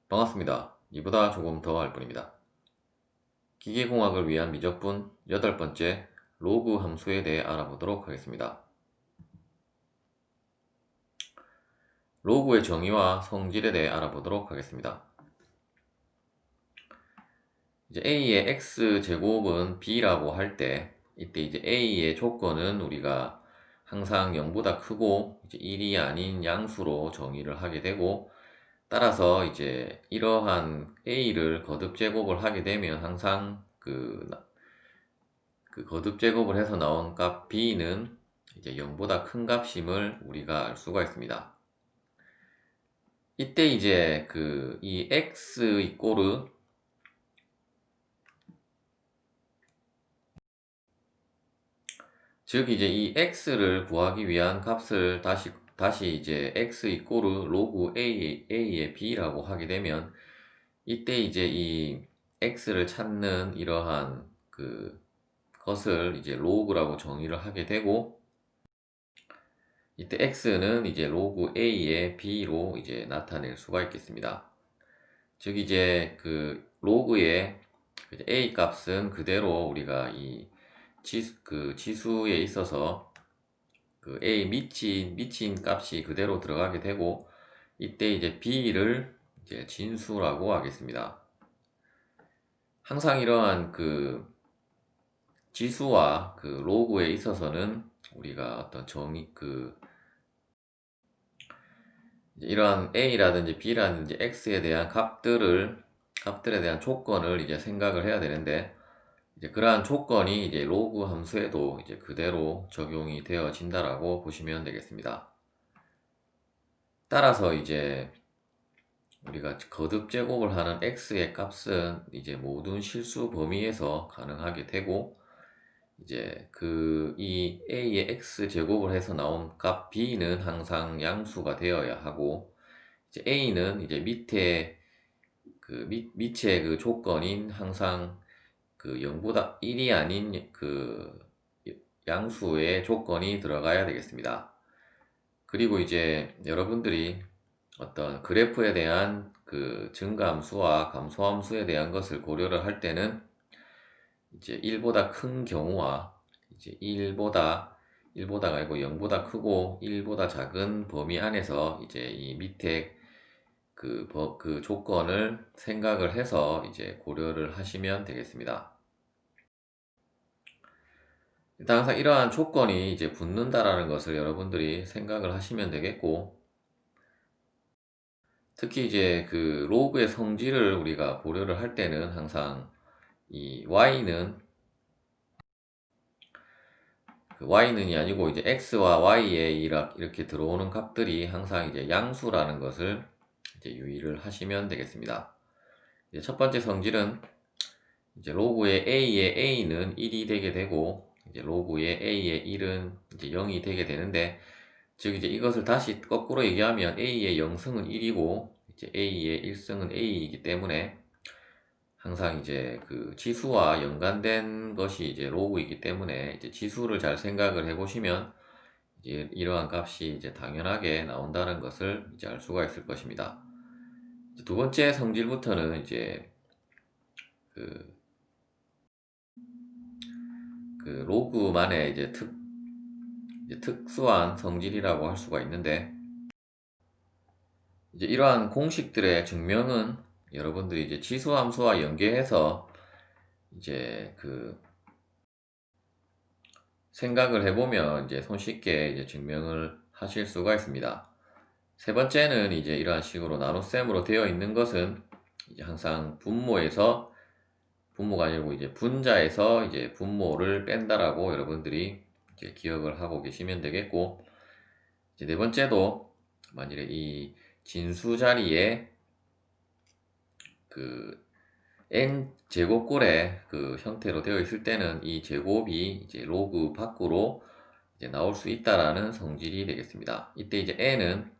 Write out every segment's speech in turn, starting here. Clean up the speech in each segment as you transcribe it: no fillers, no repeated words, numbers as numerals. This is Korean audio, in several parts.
반갑습니다. 이보다 조금 더 할 뿐입니다. 기계공학을 위한 미적분 8번째 로그 함수에 대해 알아보도록 하겠습니다. 로그의 정의와 성질에 대해 알아보도록 하겠습니다. 이제 a의 x제곱은 b라고 할 때 이때 이제 a의 조건은 우리가 항상 0보다 크고 이제 1이 아닌 양수로 정의를 하게 되고, 따라서 이제 이러한 a를 거듭 제곱을 하게 되면 항상 그 거듭 제곱을 해서 나온 값 b는 이제 0보다 큰 값임을 우리가 알 수가 있습니다. 이때 이제 이 x 이꼬르 즉 이제 이 x를 구하기 위한 값을 다시 이제 x 이꼬르 로그 a의 b라고 하게 되면, 이때 이제 이 x를 찾는 이러한 것을 이제 로그라고 정의를 하게 되고, 이때 x는 이제 로그 a의 b로 이제 나타낼 수가 있겠습니다. 즉 이제 로그의 a 값은 그대로 우리가 이 지수에 있어서 a 미친 값이 그대로 들어가게 되고, 이때 이제 b를 이제 진수라고 하겠습니다. 항상 이러한 지수와 로그에 있어서는 우리가 어떤 이러한 a라든지 b라든지 x에 대한 값들에 대한 조건을 이제 생각을 해야 되는데, 이제 그러한 조건이 이제 로그 함수에도 이제 그대로 적용이 되어진다라고 보시면 되겠습니다. 따라서 이제 우리가 거듭 제곱을 하는 x의 값은 이제 모든 실수 범위에서 가능하게 되고, 이제 이 a의 x 제곱을 해서 나온 값 b는 항상 양수가 되어야 하고, 이제 a는 이제 밑에 조건인 항상 0보다 1이 아닌 양수의 조건이 들어가야 되겠습니다. 그리고 이제 여러분들이 어떤 그래프에 대한 증가함수와 감소함수에 대한 것을 고려를 할 때는 이제 1보다 큰 경우와 이제 1보다가 아니고 0보다 크고 1보다 작은 범위 안에서 이제 이 밑에 그 조건을 생각을 해서 이제 고려를 하시면 되겠습니다. 일단 항상 이러한 조건이 이제 붙는다라는 것을 여러분들이 생각을 하시면 되겠고, 특히 이제 로그의 성질을 우리가 고려를 할 때는 항상 이 y는이 아니고 이제 x와 y에 이렇게 들어오는 값들이 항상 이제 양수라는 것을 이제 유의를 하시면 되겠습니다. 이제 첫 번째 성질은 이제 로그의 a의 a는 1이 되게 되고, 이제 로그의 a의 1은 이제 0이 되게 되는데, 즉 이제 이것을 다시 거꾸로 얘기하면 a의 0승은 1이고 이제 a의 1승은 a이기 때문에 항상 이제 지수와 연관된 것이 이제 로그이기 때문에 이제 지수를 잘 생각을 해 보시면 이제 이러한 값이 이제 당연하게 나온다는 것을 이제 알 수가 있을 것입니다. 두 번째 성질부터는 이제 로그만의 이제 특수한 성질이라고 할 수가 있는데, 이제 이러한 공식들의 증명은 여러분들이 이제 지수함수와 연계해서 이제 생각을 해보면 이제 손쉽게 이제 증명을 하실 수가 있습니다. 세 번째는 이제 이러한 식으로 나눗셈으로 되어 있는 것은 이제 항상 분모가 아니고 이제 분자에서 이제 분모를 뺀다라고 여러분들이 이제 기억을 하고 계시면 되겠고, 이제 네 번째도 만일에 이 진수 자리에 n 제곱꼴의 형태로 되어 있을 때는 이 제곱이 이제 로그 밖으로 이제 나올 수 있다라는 성질이 되겠습니다. 이때 이제 n은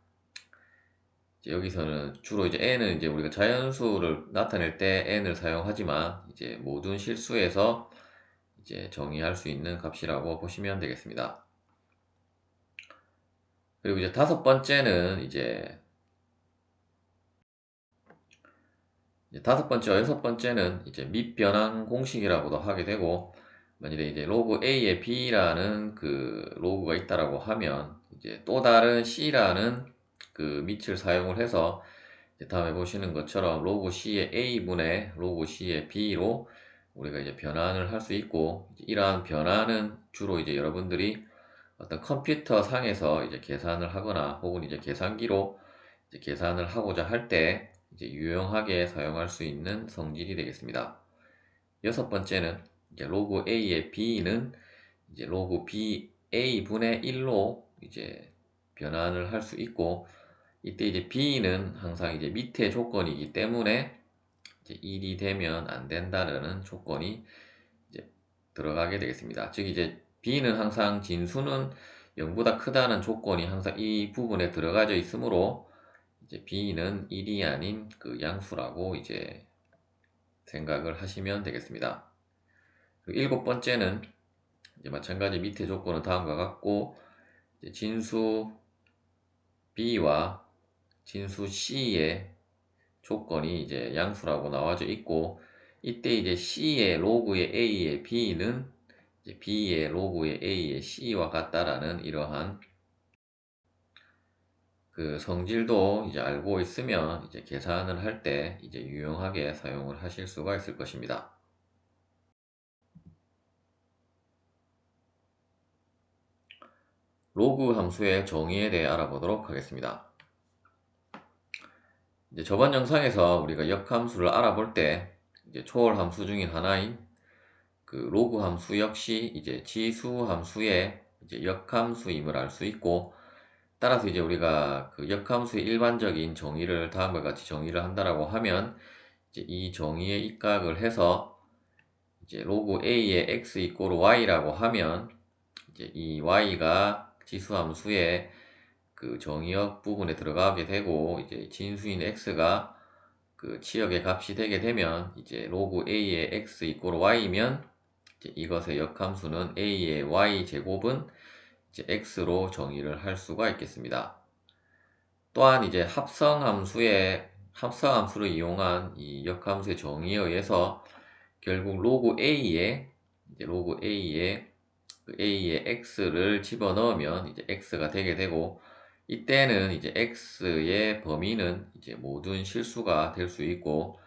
이제 여기서는 주로 이제 n은 이제 우리가 자연수를 나타낼 때 n을 사용하지만 이제 모든 실수에서 이제 정의할 수 있는 값이라고 보시면 되겠습니다. 그리고 이제 다섯 번째는 이제 이제 다섯 번째, 여섯 번째는 이제 밑변환 공식이라고도 하게 되고, 만일에 이제 로그 A에 B라는 그 로그가 있다라고 하면 이제 또 다른 C라는 그 밑을 사용을 해서 이제 다음에 보시는 것처럼 로그 C의 A분의 로그 C의 B로 우리가 이제 변환을 할 수 있고, 이러한 변환은 주로 이제 여러분들이 어떤 컴퓨터 상에서 이제 계산을 하거나 혹은 이제 계산기로 이제 계산을 하고자 할 때 이제 유용하게 사용할 수 있는 성질이 되겠습니다. 여섯 번째는 이제 로그 A의 B는 이제 로그 B A분의 1로 이제 변환을 할 수 있고, 이때 이제 B는 항상 이제 밑에 조건이기 때문에 이제 1이 되면 안 된다는 조건이 이제 들어가게 되겠습니다. 즉 이제 B는 항상 진수는 0보다 크다는 조건이 항상 이 부분에 들어가져 있으므로 이제 B는 1이 아닌 그 양수라고 이제 생각을 하시면 되겠습니다. 그리고 일곱 번째는 이제 마찬가지 밑에 조건은 다음과 같고, 이제 진수 B와 진수 C의 조건이 이제 양수라고 나와져 있고, 이때 이제 C의 로그의 A의 B는 이제 B의 로그의 A의 C와 같다라는 이러한 그 성질도 이제 알고 있으면 이제 계산을 할 때 이제 유용하게 사용을 하실 수가 있을 것입니다. 로그 함수의 정의에 대해 알아보도록 하겠습니다. 이제 저번 영상에서 우리가 역함수를 알아볼 때 이제 초월 함수 중인 하나인 그 로그 함수 역시 이제 지수 함수의 이제 역함수임을 알 수 있고, 따라서 이제 우리가 그 역함수의 일반적인 정의를 다음과 같이 정의를 한다라고 하면 이제 이 정의에 입각을 해서 이제 로그 a의 x 이꼬르 y라고 하면 이제 이 y가 지수함수의 그 정의역 부분에 들어가게 되고, 이제 진수인 x가 그 치역의 값이 되게 되면 이제 로그 a의 x 이꼬르 y면 이제 이것의 역함수는 a의 y 제곱은 이제 x로 정의를 할 수가 있겠습니다. 또한 이제 합성함수를 이용한 이 역함수의 정의에 의해서 결국 로그 a의 x를 집어넣으면 이제 x가 되게 되고, 이때는 이제 x의 범위는 이제 모든 실수가 될 수 있고,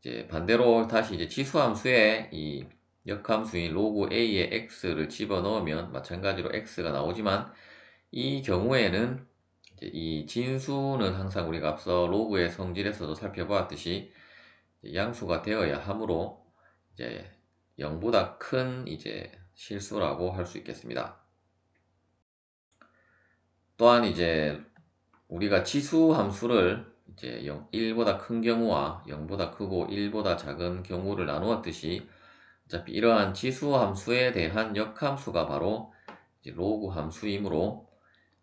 이제 반대로 다시 이제 지수함수에 이 역함수인 로그 a의 x를 집어넣으면 마찬가지로 x가 나오지만, 이 경우에는 이제 이 진수는 항상 우리가 앞서 로그의 성질에서도 살펴보았듯이 양수가 되어야 하므로 이제 0보다 큰 이제 실수라고 할 수 있겠습니다. 또한 이제 우리가 지수 함수를 이제 1보다 큰 경우와 0보다 크고 1보다 작은 경우를 나누었듯이, 어차피 이러한 지수 함수에 대한 역함수가 바로 이제 로그 함수이므로,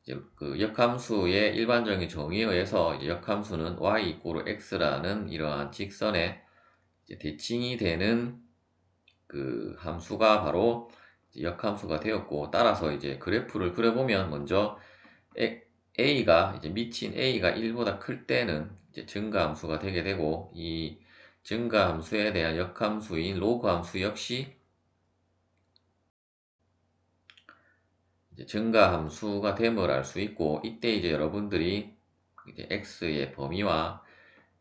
이제 그 역함수의 일반적인 정의에 의해서 이제 역함수는 y 이꼬르 x라는 이러한 직선에 이제 대칭이 되는 그 함수가 바로 이제 역함수가 되었고, 따라서 이제 그래프를 그려보면 먼저 a가 이제 미친 a가 1보다 클 때는 이제 증가함수가 되게 되고, 이 증가함수에 대한 역함수인 로그함수 역시 이제 증가함수가 됨을 알 수 있고, 이때 이제 여러분들이 이제 x의 범위와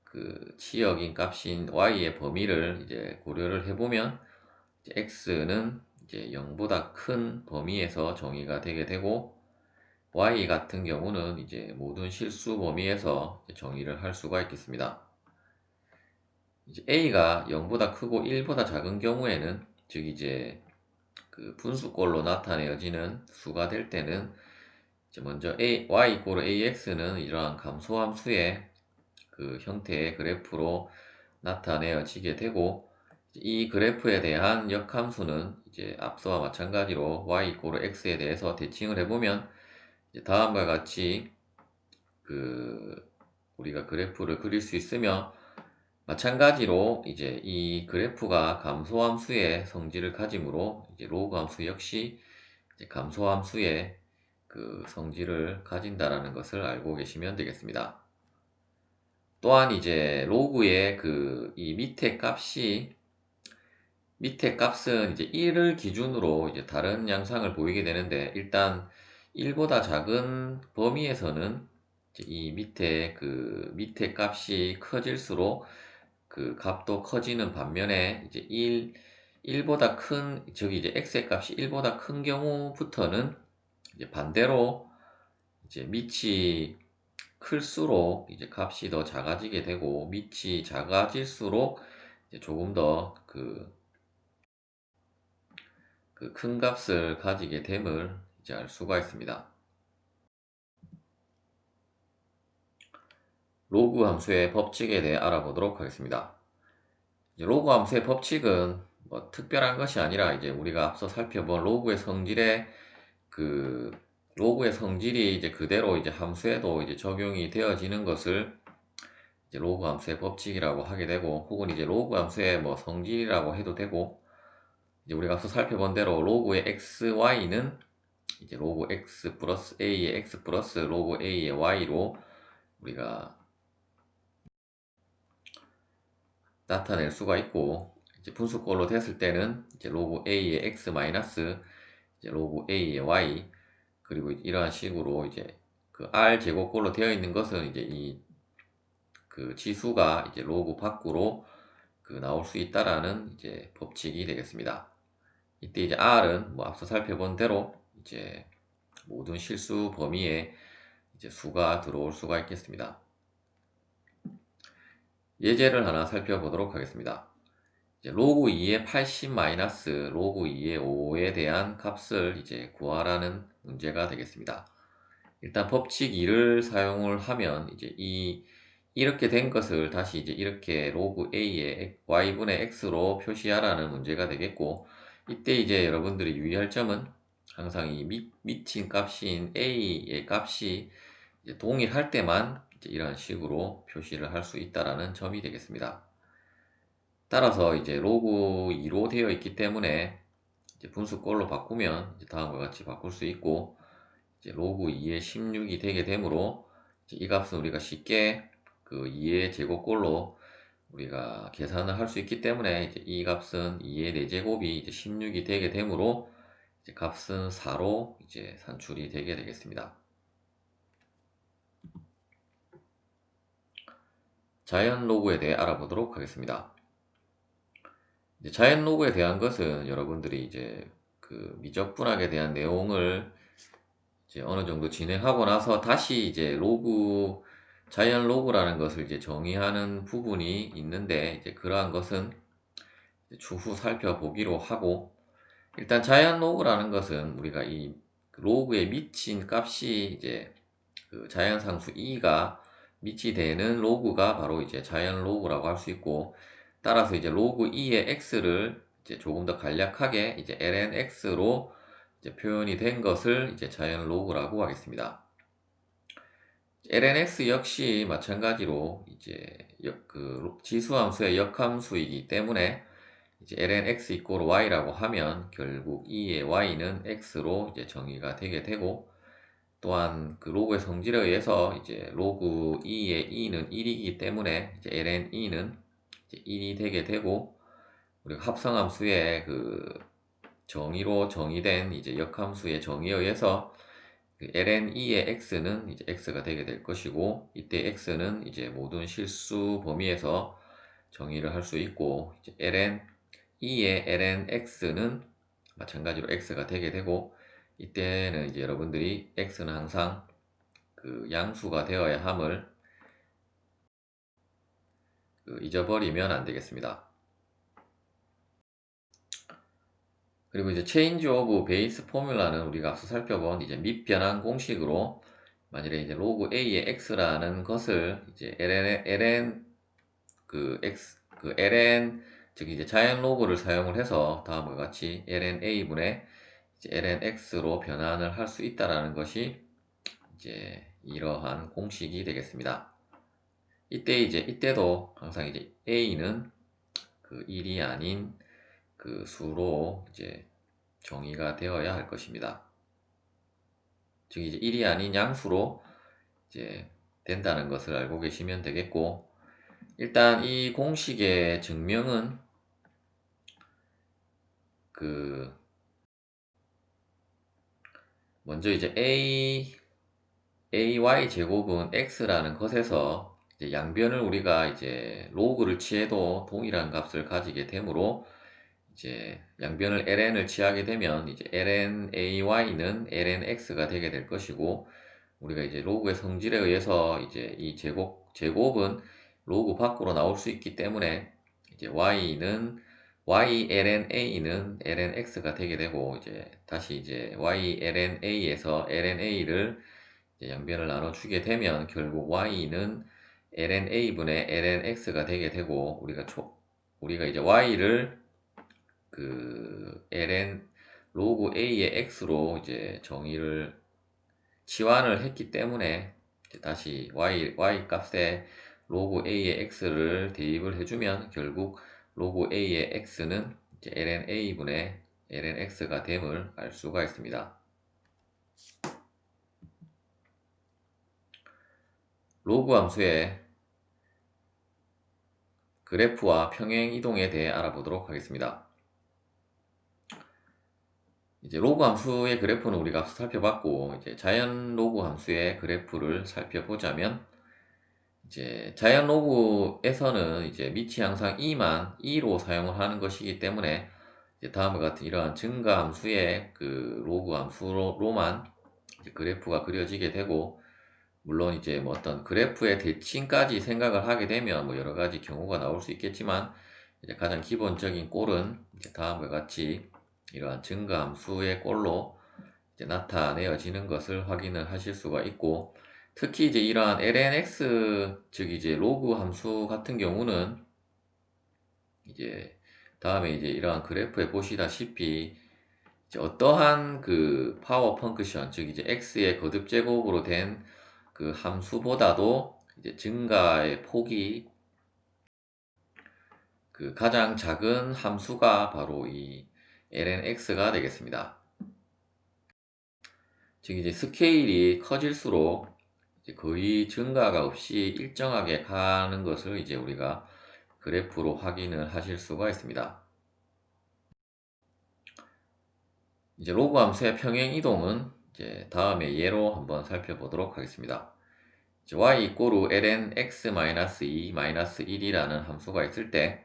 그 치역인 값인 y의 범위를 이제 고려를 해보면 이제 x는 이제 0보다 큰 범위에서 정의가 되게 되고, y 같은 경우는 이제 모든 실수 범위에서 정의를 할 수가 있겠습니다. 이제 a가 0보다 크고 1보다 작은 경우에는, 즉 이제 그 분수꼴로 나타내어지는 수가 될 때는 이제 먼저 y 이꼬르 ax는 이러한 감소함수의 그 형태의 그래프로 나타내어지게 되고, 이 그래프에 대한 역함수는 이제 앞서와 마찬가지로 y 이꼬르 x에 대해서 대칭을 해보면 이제 다음과 같이 그 우리가 그래프를 그릴 수 있으며, 마찬가지로 이제 이 그래프가 감소함수의 성질을 가지므로 이제 로그 함수 역시 이제 감소함수의 그 성질을 가진다라는 것을 알고 계시면 되겠습니다. 또한 이제 로그의 이 밑에 값은 이제 1을 기준으로 이제 다른 양상을 보이게 되는데, 일단 1보다 작은 범위에서는 이제 이 밑에 값이 커질수록 그 값도 커지는 반면에, 이제 1보다 저기 이제 x의 값이 1보다 큰 경우부터는 이제 반대로 이제 밑이 클수록 이제 값이 더 작아지게 되고, 밑이 작아질수록 이제 조금 더 그 큰 값을 가지게 됨을 이제 알 수가 있습니다. 로그 함수의 법칙에 대해 알아보도록 하겠습니다. 이제 로그 함수의 법칙은 뭐 특별한 것이 아니라, 이제 우리가 앞서 살펴본 그 로그의 성질이 이제 그대로 이제 함수에도 이제 적용이 되어지는 것을 이제 로그 함수의 법칙이라고 하게 되고, 혹은 이제 로그 함수의 뭐 성질이라고 해도 되고, 이제 우리가 앞서 살펴본 대로 로그의 xy는 이제 로그 x 플러스 a의 x 플러스 로그 a의 y로 우리가 나타낼 수가 있고, 이제 분수꼴로 됐을 때는 이제 로그 a의 x 마이너스 이제 로그 a의 y, 그리고 이러한 식으로 이제 그 r 제곱꼴로 되어 있는 것은 이제 그 지수가 이제 로그 밖으로 나올 수 있다라는 이제 법칙이 되겠습니다. 이때 이제 r은 뭐 앞서 살펴본 대로 이제 모든 실수 범위에 이제 수가 들어올 수가 있겠습니다. 예제를 하나 살펴보도록 하겠습니다. 이제 로그 2의 80 마이너스 로그 2의 5에 대한 값을 이제 구하라는 문제가 되겠습니다. 일단 법칙 2를 사용을 하면 이제 이렇게 된 것을 다시 이제 이렇게 로그 a의 y분의 x로 표시하라는 문제가 되겠고, 이때 이제 여러분들이 유의할 점은 항상 이 미친 값인 a의 값이 이제 동일할 때만 이제 이런 식으로 표시를 할 수 있다라는 점이 되겠습니다. 따라서 이제 로그 2로 되어 있기 때문에 이제 분수꼴로 바꾸면 이제 다음과 같이 바꿀 수 있고, 이제 로그 2의 16이 되게 되므로 이제 이 값은 우리가 쉽게 그 2의 제곱꼴로 우리가 계산을 할 수 있기 때문에, 이제 이 값은 2의 4제곱이 이제 16이 되게 되므로 이제 값은 4로 이제 산출이 되게 되겠습니다. 자연 로그에 대해 알아보도록 하겠습니다. 이제 자연 로그에 대한 것은 여러분들이 이제 그 미적분학에 대한 내용을 이제 어느 정도 진행하고 나서 다시 이제 자연 로그라는 것을 이제 정의하는 부분이 있는데, 이제 그러한 것은 추후 살펴보기로 하고, 일단 자연 로그라는 것은 우리가 이 로그에 미친 값이 이제 그 자연상수 e가 밑이 되는 로그가 바로 이제 자연 로그라고 할 수 있고, 따라서 이제 로그 2의 x를 이제 조금 더 간략하게 이제 lnx로 이제 표현이 된 것을 이제 자연 로그라고 하겠습니다. lnx 역시 마찬가지로 이제 지수함수의 역함수이기 때문에 이제 lnx 이꼬르 y라고 하면 결국 2의 y는 x로 이제 정의가 되게 되고, 또한 그 로그의 성질에 의해서 이제 로그 2의 2는 1이기 때문에 이제 ln 2는 이제 1이 되게 되고, 우리가 합성함수의 정의로 정의된 이제 역함수의 정의에 의해서 ln 2의 x는 이제 x가 되게 될 것이고, 이때 x는 이제 모든 실수 범위에서 정의를 할 수 있고, 이제 ln 2의 ln x는 마찬가지로 x가 되게 되고, 이때는 이제 여러분들이 x는 항상 그 양수가 되어야 함을 잊어버리면 안 되겠습니다. 그리고 이제 체인지 오브 베이스 포뮬라는 우리가 앞서 살펴본 이제 밑변환 공식으로, 만일에 이제 로그 a의 x라는 것을 이제 ln ln 즉 이제 자연 로그를 사용을 해서 다음과 같이 ln a분의 이제 ln x로 변환을 할 수 있다라는 것이 이제 이러한 공식이 되겠습니다. 이때도 항상 이제 a는 그 1이 아닌 그 수로 이제 정의가 되어야 할 것입니다. 즉 이제 1이 아닌 양수로 이제 된다는 것을 알고 계시면 되겠고, 일단 이 공식의 증명은 그 먼저 이제 ay 제곱은 x라는 것에서 이제 양변을 우리가 이제 로그를 취해도 동일한 값을 가지게 되므로 이제 양변을 ln을 취하게 되면 이제 ln ay는 ln x가 되게 될 것이고, 우리가 이제 로그의 성질에 의해서 이제 이 제곱은 로그 밖으로 나올 수 있기 때문에 이제 y ln a는 ln x가 되게 되고, 이제 다시 이제 y ln a에서 ln a를 양변을 나눠주게 되면 결국 y는 ln a분의 ln x가 되게 되고, 우리가 이제 y를 그 ln 로그 a의 x로 이제 치환을 했기 때문에 이제 다시 y 값에 로그 a의 x를 대입을 해주면 결국 로그 a의 x는 이제 ln a분의 ln x가 됨을 알 수가 있습니다. 로그 함수의 그래프와 평행 이동에 대해 알아보도록 하겠습니다. 이제 로그 함수의 그래프는 우리가 살펴봤고, 이제 자연 로그 함수의 그래프를 살펴보자면, 이제 자연 로그에서는 이제 밑이 항상 2로 사용을 하는 것이기 때문에 이제 다음과 같은 이러한 증가 함수의 그 로그 함수로만 이제 그래프가 그려지게 되고, 물론 이제 뭐 어떤 그래프의 대칭까지 생각을 하게 되면 뭐 여러 가지 경우가 나올 수 있겠지만, 이제 가장 기본적인 꼴은 이제 다음과 같이 이러한 증가 함수의 꼴로 이제 나타내어지는 것을 확인을 하실 수가 있고, 특히 이제 이러한 lnx, 즉 이제 로그 함수 같은 경우는 이제 다음에 이제 이러한 그래프에 보시다시피 이제 어떠한 그 파워 펑크션, 즉 이제 x의 거듭 제곱으로 된 그 함수보다도 이제 증가의 폭이 그 가장 작은 함수가 바로 이 lnx가 되겠습니다. 즉 이제 스케일이 커질수록 이제 거의 증가가 없이 일정하게 가는 것을 이제 우리가 그래프로 확인을 하실 수가 있습니다. 이제 로그 함수의 평행 이동은 이제 다음에 예로 한번 살펴보도록 하겠습니다. 이제 y 이꼬르 ln x-2 1이라는 함수가 있을 때,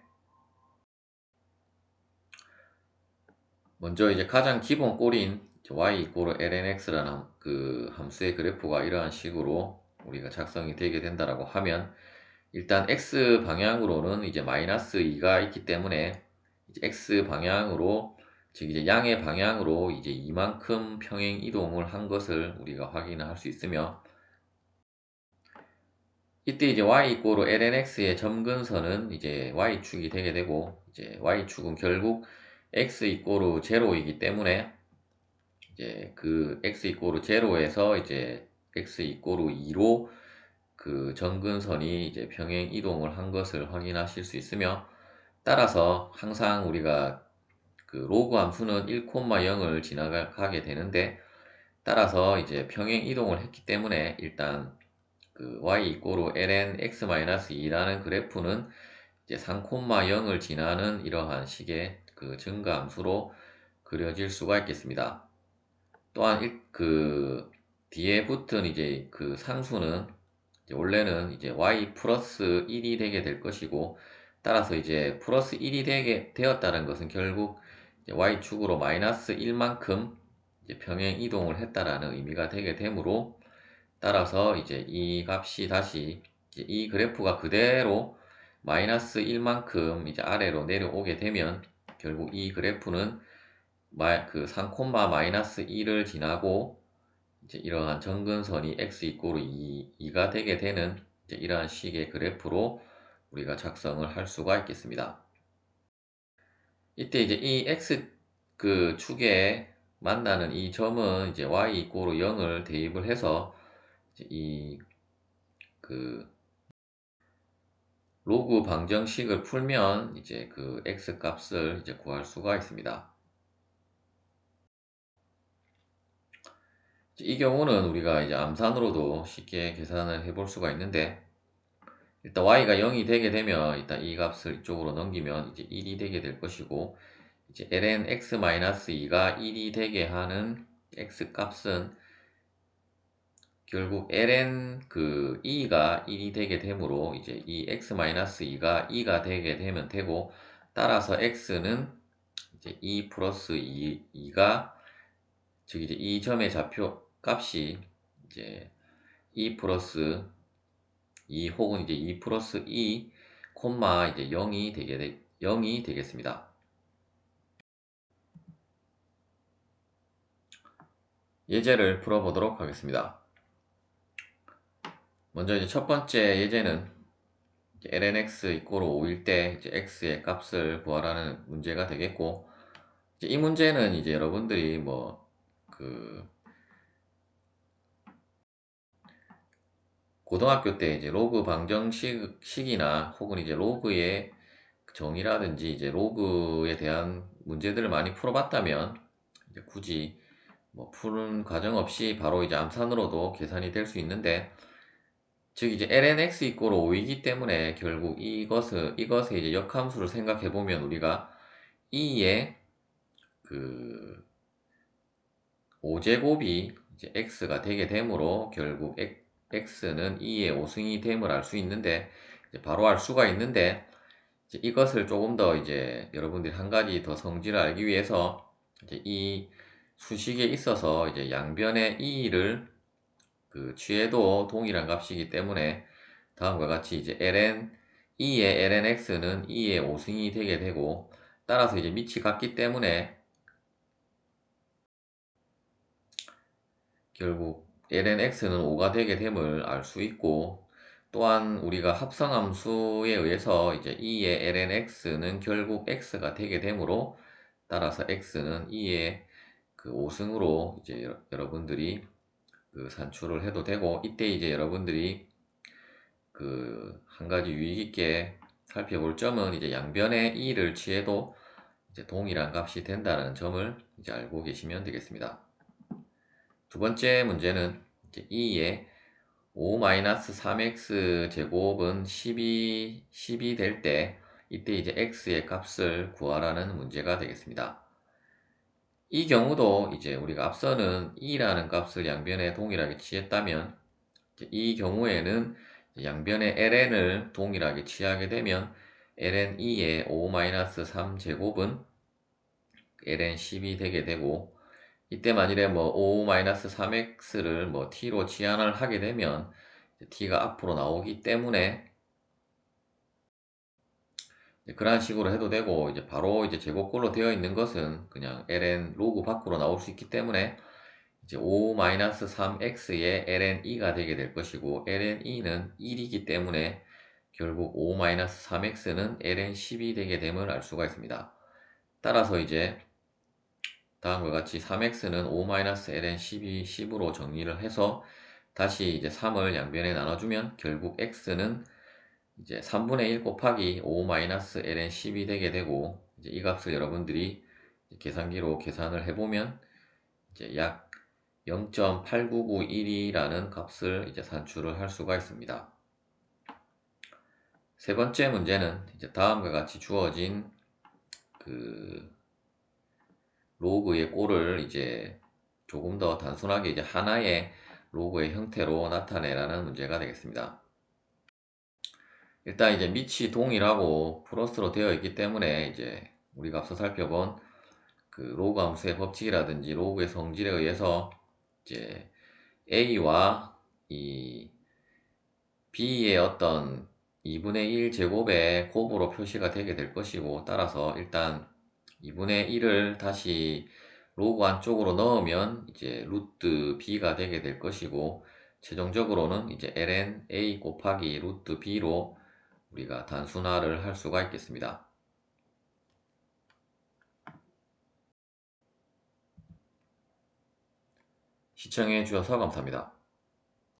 먼저 이제 가장 기본 꼴인 y 이꼬르 ln x라는 그 함수의 그래프가 이러한 식으로 우리가 작성이 되게 된다라고 하면, 일단 x 방향으로는 이제 마이너스 2가 있기 때문에 이제 x 방향으로, 즉 이제 양의 방향으로 이제 이만큼 평행 이동을 한 것을 우리가 확인을 할 수 있으며, 이때 이제 y 이꼬르 lnx의 점근선은 이제 y축이 되게 되고, 이제 y축은 결국 x 이꼬르 0이기 때문에 이제 그 x 이꼬르 0에서 이제 x 이꼬르 2로 그 점근선이 이제 평행 이동을 한 것을 확인하실 수 있으며, 따라서 항상 우리가 그 로그 함수는 1,0을 지나가게 되는데, 따라서 이제 평행 이동을 했기 때문에 일단 그 y 이꼬르 ln x-2라는 그래프는 이제 3,0을 지나는 이러한 식의 그 증가 함수로 그려질 수가 있겠습니다. 또한 그 뒤에 붙은 이제 그 상수는 이제 원래는 이제 y 플러스 1이 되게 될 것이고, 따라서 이제 플러스 1이 되게 되었다는 것은 결국 y축으로 마이너스 1만큼 이제 평행 이동을 했다라는 의미가 되게 되므로, 따라서 이제 이 값이 다시 이제 이 그래프가 그대로 마이너스 1만큼 이제 아래로 내려오게 되면 결국 이 그래프는 그 3, 마이너스 1을 지나고 이제 이러한 점근선이 x 이꼬르 2가 되게 되는 이제 이러한 식의 그래프로 우리가 작성을 할 수가 있겠습니다. 이때 이제 이 x 그 축에 만나는 이 점은 이제 y 이꼬르 0을 대입을 해서 이제 이 그 로그 방정식을 풀면 이제 그 x 값을 이제 구할 수가 있습니다. 이 경우는 우리가 이제 암산으로도 쉽게 계산을 해 볼 수가 있는데, 일단 y가 0이 되게 되면 일단 이 값을 이쪽으로 넘기면 이제 1이 되게 될 것이고, 이제 ln x-2가 1이 되게 하는 x 값은 결국 ln 그 2가 1이 되게 되므로 이제 이 x-2가 2가 되게 되면 되고, 따라서 x는 이제 2 플러스 2가, 즉 이제 이 점의 좌표 값이 이제 2 플러스 2 혹은 이제 2 플러스 2 콤마 이제 0이 되겠습니다. 예제를 풀어보도록 하겠습니다. 먼저 이제 첫 번째 예제는 ln x 이꼬 5일 때 이제 x의 값을 구하라는 문제가 되겠고, 이제 이 문제는 이제 여러분들이 그 고등학교 때 이제 로그 방정식이나 혹은 이제 로그의 정의라든지 이제 로그에 대한 문제들을 많이 풀어봤다면 이제 굳이 푸는 과정 없이 바로 이제 암산으로도 계산이 될 수 있는데, 즉 이제 ln x 이꼬 5이기 때문에 결국 이것의 이제 역함수를 생각해 보면 우리가 2의 그 5제곱이 이제 x가 되게 되므로 결국 x는 2의 5승이 됨을 알 수 있는데, 이제 바로 알 수가 있는데, 이제 이것을 조금 더 이제 여러분들이 한 가지 더 성질을 알기 위해서 이제 이 수식에 있어서 이제 양변의 2를 취해도 동일한 값이기 때문에 다음과 같이 이제 ln 2의 ln x는 2의 5승이 되게 되고, 따라서 이제 밑이 같기 때문에 결국 ln x는 5가 되게 됨을 알 수 있고, 또한 우리가 합성함수에 의해서 이제 2의 ln x는 결국 x가 되게 되므로 따라서 x는 2의 5승으로 이제 여러분들이 산출을 해도 되고, 이때 이제 여러분들이 한 가지 유의 깊게 살펴볼 점은 이제 양변의 2를 취해도 이제 동일한 값이 된다는 점을 이제 알고 계시면 되겠습니다. 두 번째 문제는 이제 2의 5-3x 제곱은 10이 될 때 이때 이제 x의 값을 구하라는 문제가 되겠습니다. 이 경우도 이제 우리가 앞서는 2라는 값을 양변에 동일하게 취했다면, 이 경우에는 양변의 ln을 동일하게 취하게 되면 ln 2의 5-3 제곱은 ln 10이 되게 되고, 이때 만일에 5-3x를 t로 치환을 하게 되면 t가 앞으로 나오기 때문에 그런 식으로 해도 되고, 이제 바로 이제 제곱꼴로 되어 있는 것은 그냥 ln 로그 밖으로 나올 수 있기 때문에 이제 5-3x의 ln 2가 되게 될 것이고, ln 2는 1이기 때문에 결국 5-3x는 ln 10이 되게 됨을 알 수가 있습니다. 따라서 이제 다음과 같이 3x는 5-ln 10이 10으로 정리를 해서 다시 이제 3을 양변에 나눠주면 결국 x는 이제 3분의 1 곱하기 5-ln 10이 되게 되고, 이제 이 값을 여러분들이 계산기로 계산을 해보면 이제 약 0.8991이라는 값을 이제 산출을 할 수가 있습니다. 세 번째 문제는 이제 다음과 같이 주어진 로그의 꼴을 이제 조금 더 단순하게 이제 하나의 로그의 형태로 나타내라는 문제가 되겠습니다. 일단 이제 밑이 동일하고 플러스로 되어 있기 때문에 이제 우리가 앞서 살펴본 로그 함수의 법칙이라든지 로그의 성질에 의해서 이제 a와 이 b의 어떤 2분의 1 제곱의 곱으로 표시가 되게 될 것이고, 따라서 일단 2분의 1을 다시 로그 안쪽으로 넣으면 이제 루트 b가 되게 될 것이고, 최종적으로는 이제 ln a 곱하기 루트 b로 우리가 단순화를 할 수가 있겠습니다. 시청해 주셔서 감사합니다.